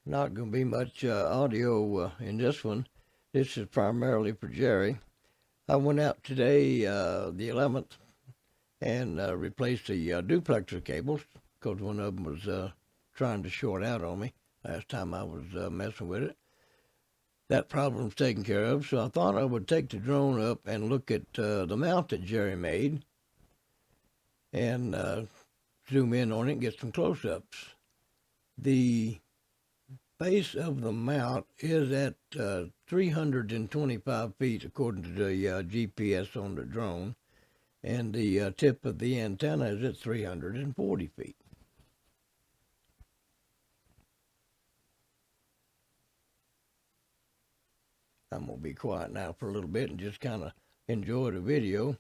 Not going to be much audio in this one. This is primarily for Jerry. I went out today, the 11th, and replaced the duplexer cables because one of them was trying to short out on me last time I was messing with it. That problem's taken care of, so I thought I would take the drone up and look at the mount that Jerry made and zoom in on it and get some close-ups. The base of the mount is at 325 feet according to the GPS on the drone, and the tip of the antenna is at 340 feet. I'm going to be quiet now for a little bit and just kind of enjoy the video.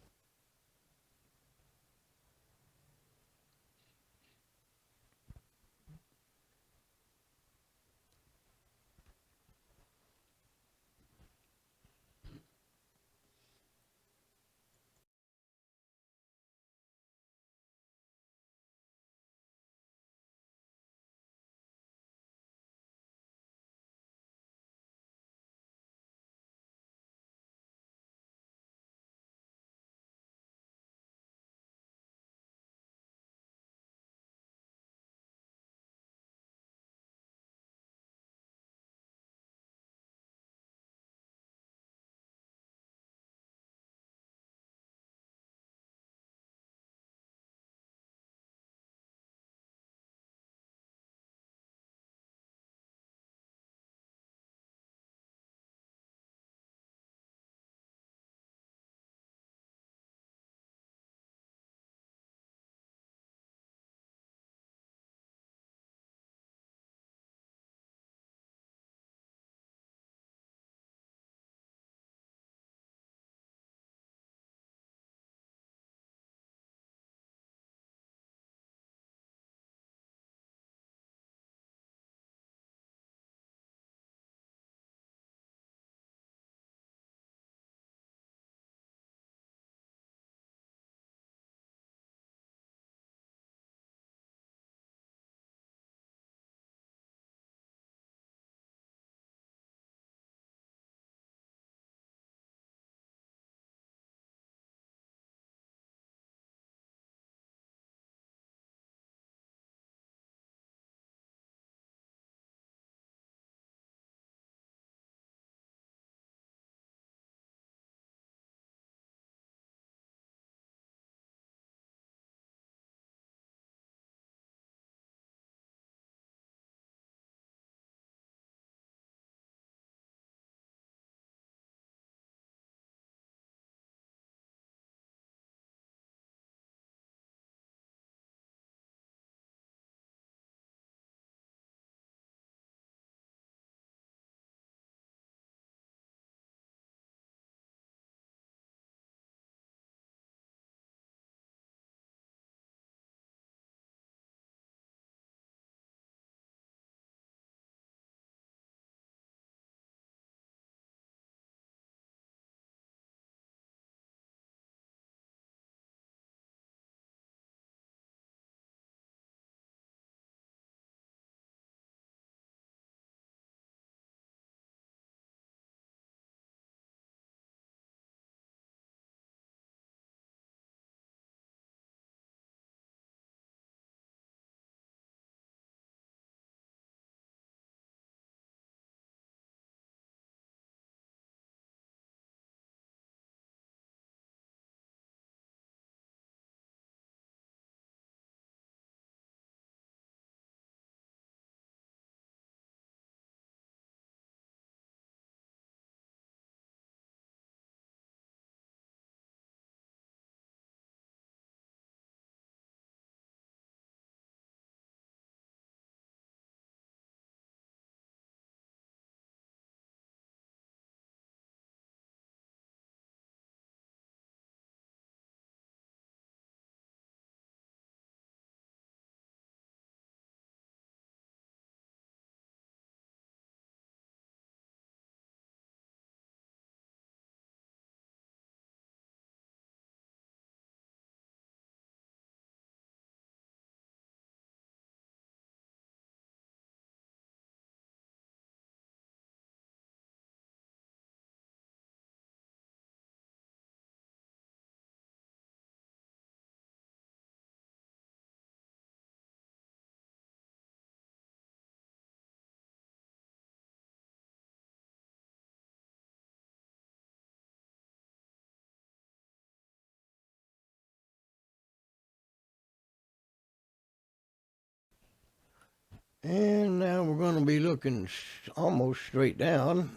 And now we're going to be looking almost straight down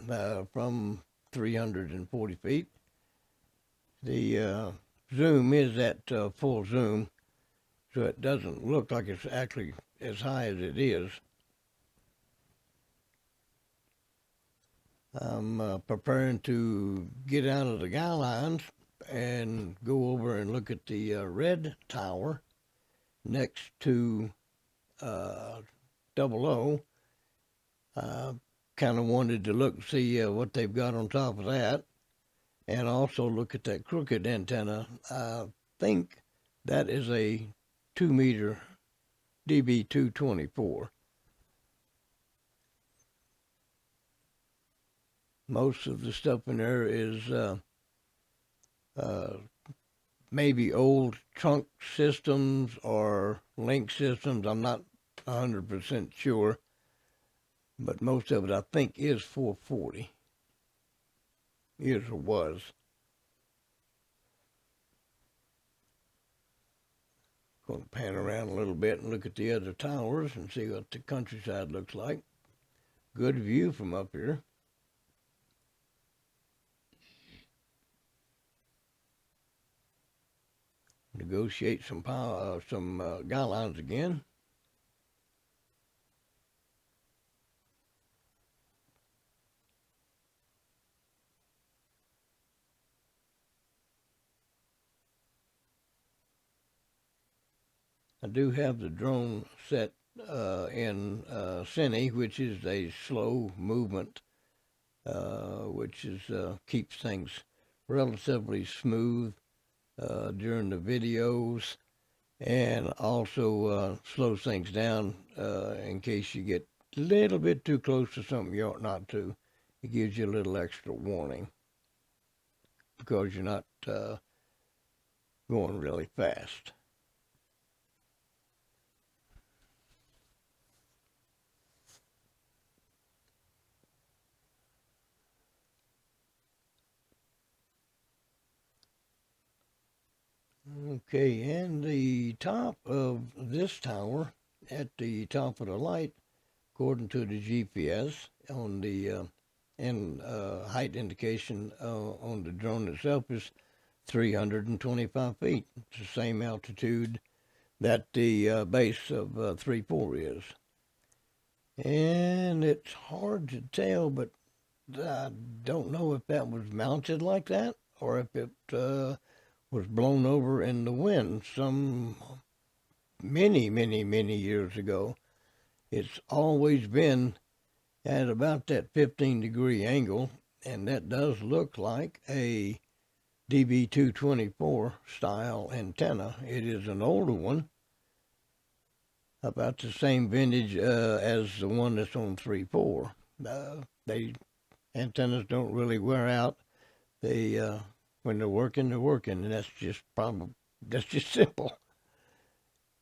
from 340 feet. The zoom is at full zoom, so it doesn't look like it's actually as high as it is. I'm preparing to get out of the guy lines and go over and look at the red tower next to Double O. Kind of wanted to look and see what they've got on top of that, and also look at that crooked antenna. I think that is a 2-meter DB224. Most of the stuff in there is maybe old trunk systems or link systems. I'm not 100% sure, but most of it I think is 440. Is or was. Going to pan around a little bit and look at the other towers and see what the countryside looks like. Good view from up here. Negotiate some power, guy lines again. I do have the drone set in Cine, which is a slow movement, which is keeps things relatively smooth during the videos, and also slows things down in case you get a little bit too close to something you ought not to. It gives you a little extra warning because you're not going really fast. Okay, and the top of this tower, at the top of the light, according to the GPS on the height indication on the drone itself, is 325 feet. It's the same altitude that the base of 3.4 is. And it's hard to tell, but I don't know if that was mounted like that or if it was blown over in the wind some many years ago. It's always been at about that 15-degree angle, and that does look like a DB224 style antenna. It is an older one, about the same vintage as the one that's on 3.4. Antennas don't really wear out. They when they're working, and that's just simple.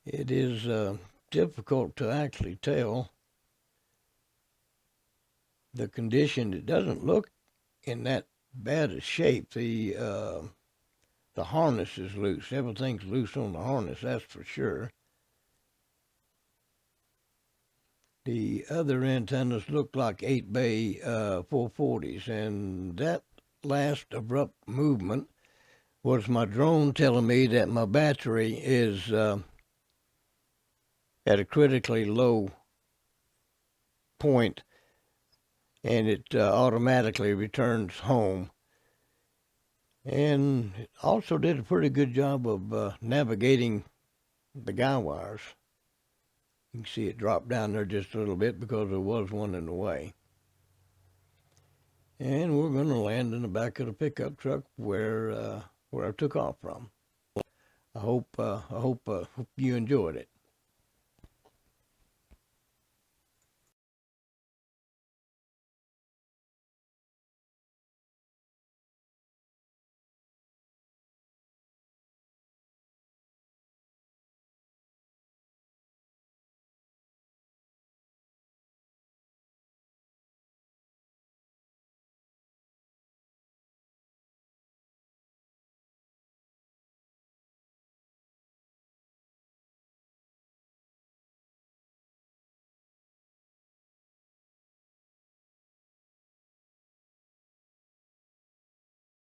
It is difficult to actually tell the condition. It doesn't look in that bad a shape. The harness is loose. Everything's loose on the harness, that's for sure. The other antennas look like 8-bay 440s, and that last abrupt movement was my drone telling me that my battery is at a critically low point, and it automatically returns home. And it also did a pretty good job of navigating the guy wires. You can see it drop down there just a little bit because there was one in the way. And we're going to land in the back of the pickup truck where I took off from. I hope you enjoyed it.